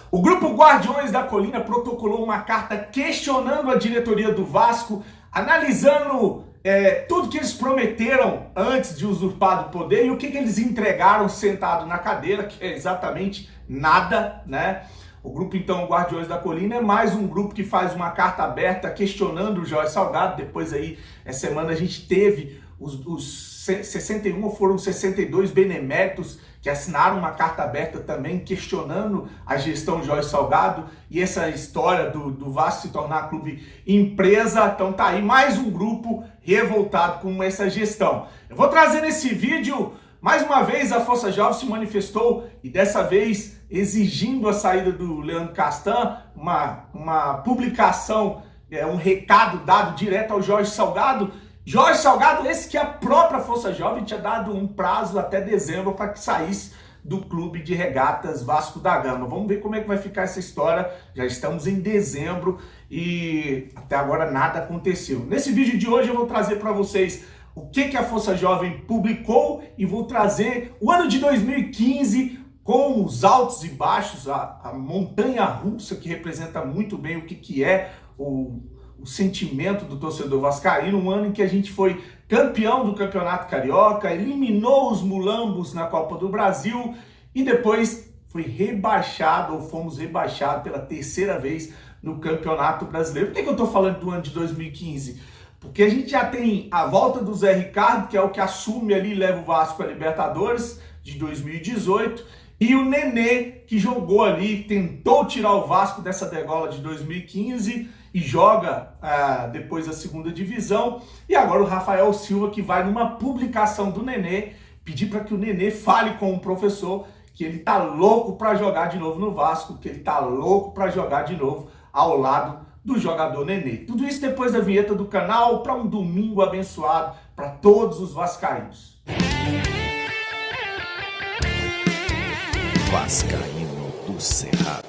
O grupo Guardiões da Colina protocolou uma carta questionando a diretoria do Vasco, analisando tudo que eles prometeram antes de usurpar do poder e o que eles entregaram sentado na cadeira, que é exatamente nada, né? O grupo, então, Guardiões da Colina, é mais um grupo que faz uma carta aberta questionando o Jorge Salgado. Depois aí, essa semana, a gente teve os 61 ou foram 62 beneméritos que assinaram uma carta aberta também questionando a gestão Jorge Salgado e essa história do Vasco se tornar clube empresa. Então tá aí mais um grupo revoltado com essa gestão. Eu vou trazer nesse vídeo, mais uma vez, a Força Jovem se manifestou e dessa vez exigindo a saída do Leandro Castan, uma publicação, um recado dado direto ao Jorge Salgado. Jorge Salgado, esse que a própria Força Jovem tinha dado um prazo até dezembro para que saísse do Clube de Regatas Vasco da Gama. Vamos ver como é que vai ficar essa história. Já estamos em dezembro e até agora nada aconteceu. Nesse vídeo de hoje eu vou trazer para vocês o que a Força Jovem publicou e vou trazer o ano de 2015 com os altos e baixos, a montanha russa que representa muito bem o que é o sentimento do torcedor vascaíno, um ano em que a gente foi campeão do Campeonato Carioca, eliminou os mulambos na Copa do Brasil e depois foi rebaixado, ou fomos rebaixados pela terceira vez no Campeonato Brasileiro. Por que eu estou falando do ano de 2015? Porque a gente já tem a volta do Zé Ricardo, que é o que assume ali e leva o Vasco à Libertadores de 2018, e o Nenê, que jogou ali, tentou tirar o Vasco dessa degola de 2015 e joga depois a segunda divisão. E agora o Rafael Silva, que vai numa publicação do Nenê, pedir para que o Nenê fale com o professor que ele tá louco para jogar de novo no Vasco, que ele tá louco para jogar de novo ao lado do jogador Nenê. Tudo isso depois da vinheta do canal, para um domingo abençoado para todos os vascaínos. Vascaíno do Cerrado.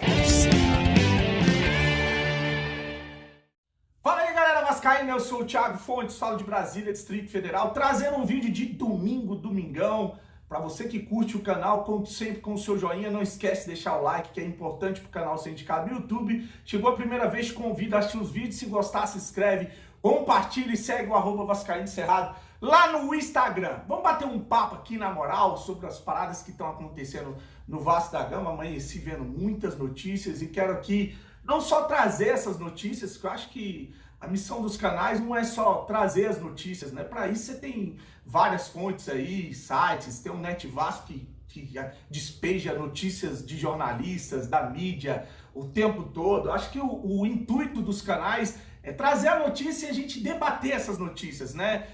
Fala aí, galera vascaína, eu sou o Thiago Fontes, falo de Brasília, Distrito Federal, trazendo um vídeo de domingão. Para você que curte o canal, conto sempre com o seu joinha, não esquece de deixar o like, que é importante para o canal ser indicado no YouTube. Chegou a primeira vez, te convido a assistir os vídeos, se gostar, se inscreve, compartilha e segue o @Vascaíno Cerrado lá no Instagram. Vamos bater um papo aqui na moral sobre as paradas que estão acontecendo no Vasco da Gama. Amanheci vendo muitas notícias e quero aqui não só trazer essas notícias, que eu acho que a missão dos canais não é só trazer as notícias, né? Para isso você tem várias fontes aí, sites, tem um Net Vasco que despeja notícias de jornalistas, da mídia, o tempo todo. Acho que o intuito dos canais é trazer a notícia e a gente debater essas notícias, né?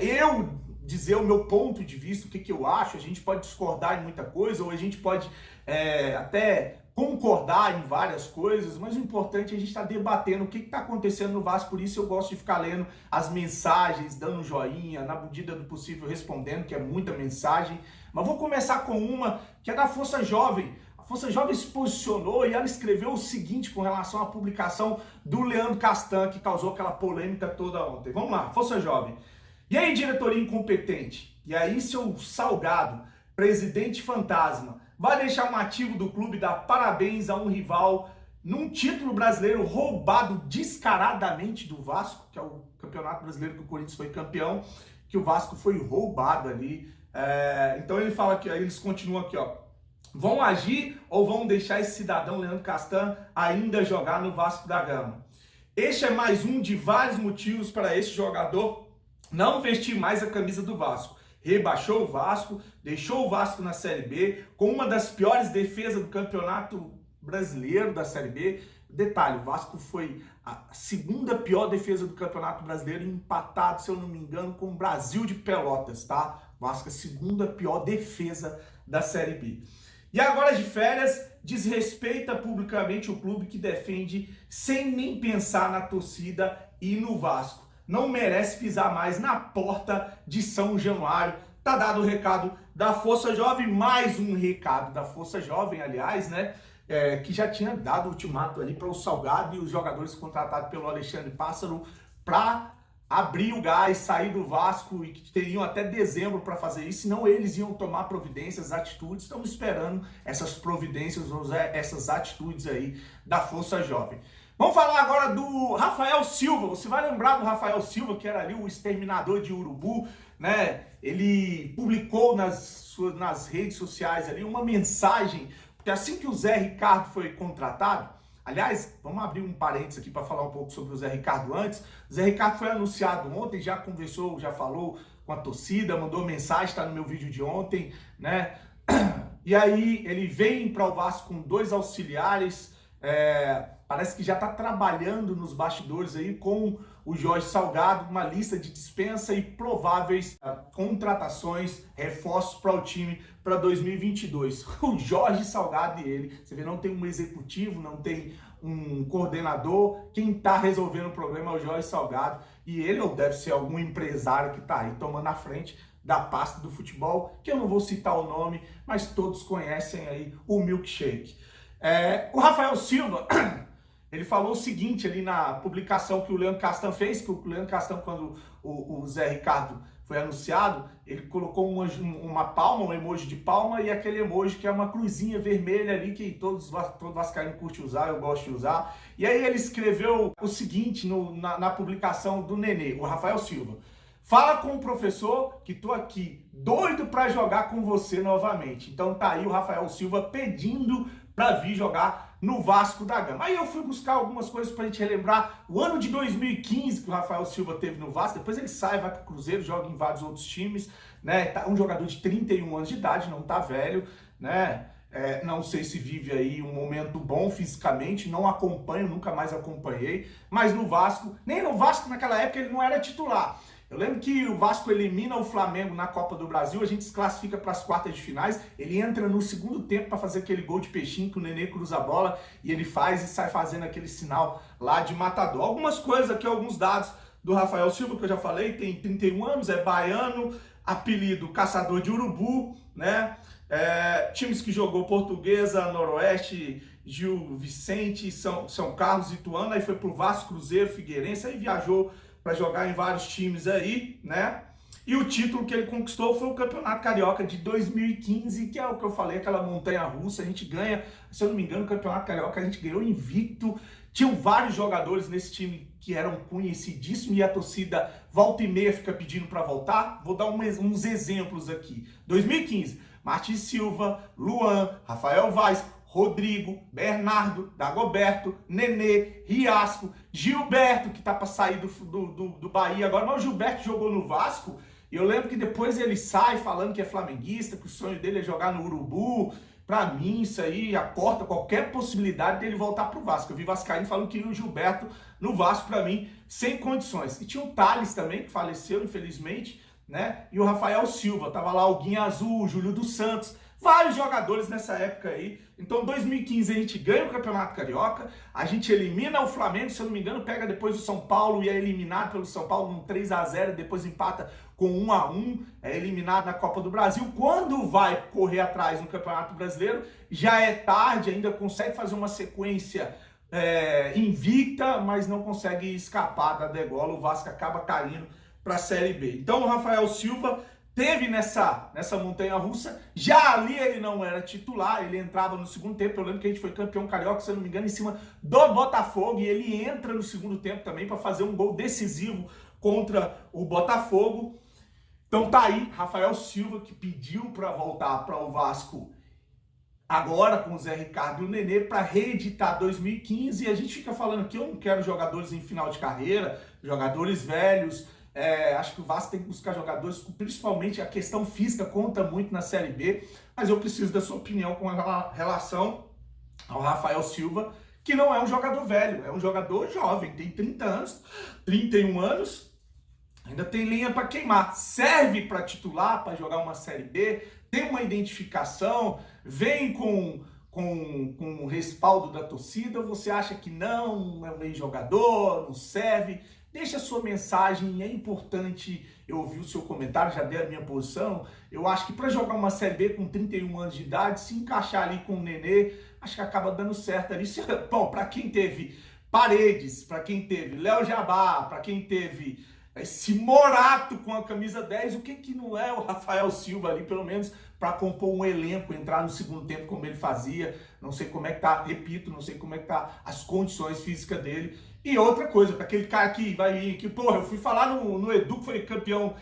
Eu dizer o meu ponto de vista, o que eu acho, a gente pode discordar em muita coisa, ou a gente pode até concordar em várias coisas, mas o importante é a gente estar debatendo o que está acontecendo no Vasco. Por isso eu gosto de ficar lendo as mensagens, dando joinha, na medida do possível respondendo, que é muita mensagem. Mas vou começar com uma que é da Força Jovem. A Força Jovem se posicionou e ela escreveu o seguinte com relação à publicação do Leandro Castan, que causou aquela polêmica toda ontem. Vamos lá, Força Jovem. E aí, diretoria incompetente? E aí, seu Salgado, presidente fantasma, vai deixar um ativo do clube dar parabéns a um rival num título brasileiro roubado descaradamente do Vasco, que é o Campeonato Brasileiro que o Corinthians foi campeão, que o Vasco foi roubado ali. Então ele fala que eles continuam aqui, ó. Vão agir ou vão deixar esse cidadão Leandro Castan ainda jogar no Vasco da Gama? Este é mais um de vários motivos para esse jogador não vestir mais a camisa do Vasco. Rebaixou o Vasco, deixou o Vasco na Série B, com uma das piores defesas do Campeonato Brasileiro da Série B. Detalhe, o Vasco foi a segunda pior defesa do Campeonato Brasileiro, empatado, se eu não me engano, com o Brasil de Pelotas, tá? O Vasco é a segunda pior defesa da Série B. E agora de férias, desrespeita publicamente o clube que defende sem nem pensar na torcida e no Vasco. Não merece pisar mais na porta de São Januário. Tá dado o recado da Força Jovem, mais um recado da Força Jovem, aliás, né? Que já tinha dado ultimato ali para o Salgado e os jogadores contratados pelo Alexandre Pássaro para abrir o gás, sair do Vasco e que teriam até dezembro para fazer isso, senão eles iam tomar providências, atitudes. Estamos esperando essas providências, essas atitudes aí da Força Jovem. Vamos falar agora do Rafael Silva. Você vai lembrar do Rafael Silva, que era ali o exterminador de urubu, né? Ele publicou nas redes sociais ali uma mensagem, porque assim que o Zé Ricardo foi contratado, aliás, vamos abrir um parênteses aqui para falar um pouco sobre o Zé Ricardo antes. O Zé Ricardo foi anunciado ontem, já conversou, já falou com a torcida, mandou mensagem, está no meu vídeo de ontem, né? E aí ele vem para o Vasco com 2 auxiliares, parece que já está trabalhando nos bastidores aí com o Jorge Salgado, uma lista de dispensa e prováveis contratações, reforços para o time para 2022. O Jorge Salgado e ele, você vê, não tem um executivo, não tem um coordenador, quem está resolvendo o problema é o Jorge Salgado e ele, ou deve ser algum empresário que está aí tomando a frente da pasta do futebol, que eu não vou citar o nome, mas todos conhecem aí o Milkshake. O Rafael Silva, ele falou o seguinte ali na publicação que o Leandro Castan fez, que o Leandro Castan, quando o Zé Ricardo foi anunciado, ele colocou uma palma, um emoji de palma e aquele emoji que é uma cruzinha vermelha ali que todo vascaíno curte usar, eu gosto de usar. E aí ele escreveu o seguinte na publicação do Nenê, o Rafael Silva. Fala com o professor que tô aqui doido para jogar com você novamente. Então tá aí o Rafael Silva pedindo para vir jogar no Vasco da Gama. Aí eu fui buscar algumas coisas pra gente relembrar o ano de 2015 que o Rafael Silva teve no Vasco, depois ele sai, vai pro Cruzeiro, joga em vários outros times, né? Tá um jogador de 31 anos de idade, não tá velho, né? Não sei se vive aí um momento bom fisicamente, não acompanho, nunca mais acompanhei, mas no Vasco, nem no Vasco naquela época ele não era titular. Eu lembro que o Vasco elimina o Flamengo na Copa do Brasil, a gente se classifica para as quartas de finais, ele entra no segundo tempo para fazer aquele gol de peixinho que o Nenê cruza a bola e ele faz e sai fazendo aquele sinal lá de matador. Algumas coisas aqui, alguns dados do Rafael Silva que eu já falei, tem 31 anos, é baiano, apelido Caçador de Urubu, né? Times que jogou Portuguesa, Noroeste, Gil Vicente, São Carlos, Ituano, aí foi pro Vasco, Cruzeiro, Figueirense, aí viajou para jogar em vários times aí, né? E o título que ele conquistou foi o Campeonato Carioca de 2015, que é o que eu falei, aquela montanha-russa, a gente ganha, se eu não me engano, o Campeonato Carioca a gente ganhou invicto, tinham vários jogadores nesse time que eram conhecidíssimos e a torcida volta e meia fica pedindo para voltar. Vou dar uns exemplos aqui. 2015, Martins Silva, Luan, Rafael Vaz, Rodrigo, Bernardo, Dagoberto, Nenê, Riasco, Gilberto, que tá para sair do Bahia agora, mas o Gilberto jogou no Vasco, e eu lembro que depois ele sai falando que é flamenguista, que o sonho dele é jogar no Urubu. Pra mim, isso aí acorta qualquer possibilidade dele voltar pro Vasco. Eu vi vascaíno falando que o Gilberto no Vasco, pra mim, sem condições. E tinha o Thales também, que faleceu, infelizmente, né? E o Rafael Silva, tava lá o Guinha Azul, o Júlio dos Santos, vários jogadores nessa época aí. Então, em 2015, a gente ganha o Campeonato Carioca, a gente elimina o Flamengo, se eu não me engano, pega depois o São Paulo e é eliminado pelo São Paulo num 3-0, depois empata com 1-1, é eliminado na Copa do Brasil. Quando vai correr atrás no Campeonato Brasileiro, já é tarde, ainda consegue fazer uma sequência invicta, mas não consegue escapar da degola, o Vasco acaba caindo para a Série B. Então, o Rafael Silva teve nessa montanha-russa, já ali ele não era titular, ele entrava no segundo tempo, eu lembro que a gente foi campeão carioca, se eu não me engano, em cima do Botafogo, e ele entra no segundo tempo também para fazer um gol decisivo contra o Botafogo. Então tá aí, Rafael Silva, que pediu para voltar para o Vasco agora com o Zé Ricardo e o Nenê para reeditar 2015, e a gente fica falando que eu não quero jogadores em final de carreira, jogadores velhos. Acho que o Vasco tem que buscar jogadores, principalmente a questão física conta muito na Série B, mas eu preciso da sua opinião com relação ao Rafael Silva, que não é um jogador velho, é um jogador jovem, tem 30 anos, 31 anos, ainda tem linha para queimar, serve para titular, para jogar uma Série B, tem uma identificação, vem com o respaldo da torcida. Você acha que não é um ex-jogador, não serve? Deixa a sua mensagem, é importante eu ouvir o seu comentário, já dei a minha posição. Eu acho que para jogar uma Série B com 31 anos de idade, se encaixar ali com o Nenê, acho que acaba dando certo ali. Bom, para quem teve Paredes, para quem teve Léo Jabá, para quem teve esse Morato com a camisa 10, o que que não é o Rafael Silva ali, pelo menos para compor um elenco, entrar no segundo tempo como ele fazia. Não sei como é que tá, repito, não sei como é que tá as condições físicas dele. E outra coisa, para aquele cara que vai vir, que porra, eu fui falar no Edu, que foi campeão,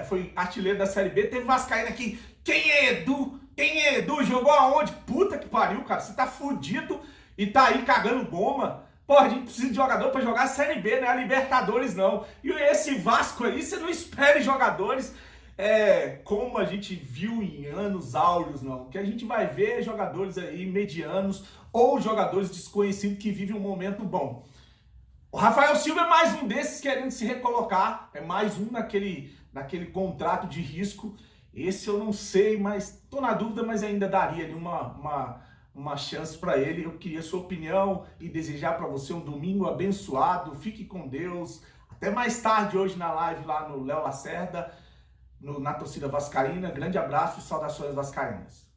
foi artilheiro da Série B, teve vascaíno aqui, quem é Edu? Quem é Edu? Jogou aonde? Puta que pariu, cara, você tá fudido e tá aí cagando goma. Porra, a gente precisa de jogador para jogar a Série B, não é a Libertadores, não. E esse Vasco aí, você não espere jogadores como a gente viu em anos áureos, não. O que a gente vai ver é jogadores aí medianos ou jogadores desconhecidos que vivem um momento bom. O Rafael Silva é mais um desses querendo se recolocar, é mais um naquele contrato de risco. Esse eu não sei, mas tô na dúvida, mas ainda daria ali uma chance para ele. Eu queria a sua opinião e desejar para você um domingo abençoado. Fique com Deus. Até mais tarde hoje na live lá no Léo Lacerda, na torcida vascaína. Grande abraço e saudações vascaínas.